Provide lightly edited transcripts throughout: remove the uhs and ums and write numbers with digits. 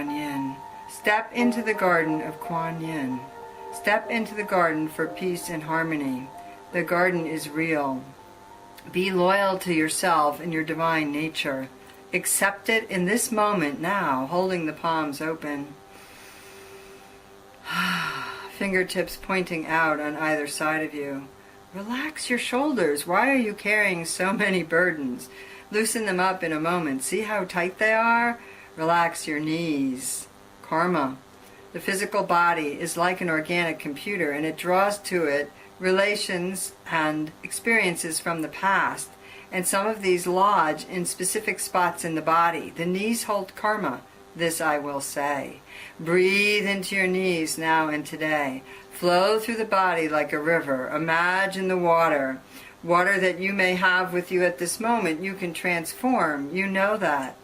Quan Yin. Step into the garden of Quan Yin. Step into the garden for peace and harmony. The garden is real. Be loyal to yourself and your divine nature. Accept it in this moment now, holding the palms open. Fingertips pointing out on either side of you. Relax your shoulders. Why are you carrying so many burdens? Loosen them up in a moment. See how tight they are? Relax your knees. Karma. The physical body is like an organic computer, and it draws to it relations and experiences from the past, and some of these lodge in specific spots in the body. The knees hold karma, this I will say. Breathe into your knees now and today. Flow through the body like a river. Imagine the water that you may have with you at this moment. You can transform. You know that.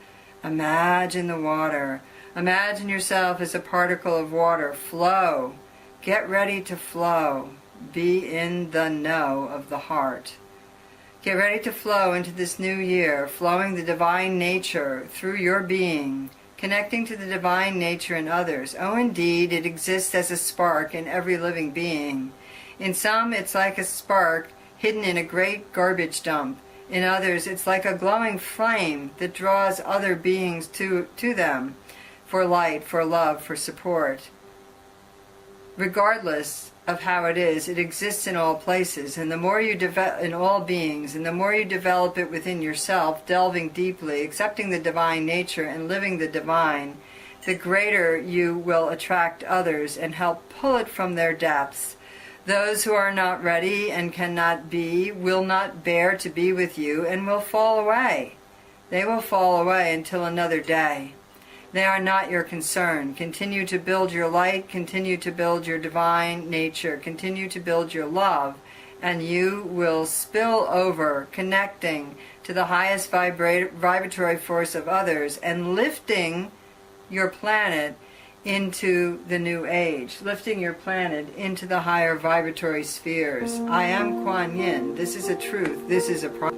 Imagine the water. Imagine yourself as a particle of water. Flow. Get ready to flow. Be in the know of the heart. Get ready to flow into this new year, flowing the divine nature through your being, connecting to the divine nature in others. Oh, indeed, it exists as a spark in every living being. In some, it's like a spark hidden in a great garbage dump. In others, it's like a glowing flame that draws other beings to them for light, for love, for support. Regardless of how it is, it exists in all places, and the more you develop in all beings, and the more you develop it within yourself, delving deeply, accepting the divine nature and living the divine, the greater you will attract others and help pull it from their depths. Those who are not ready and cannot be will not bear to be with you and will fall away. They will fall away until another day. They are not your concern. Continue to build your light, continue to build your divine nature, continue to build your love, and you will spill over, connecting to the highest vibratory force of others and lifting your planet into the new age, lifting your planet into the higher vibratory spheres. I am Quan Yin. This is a truth. This is a promise.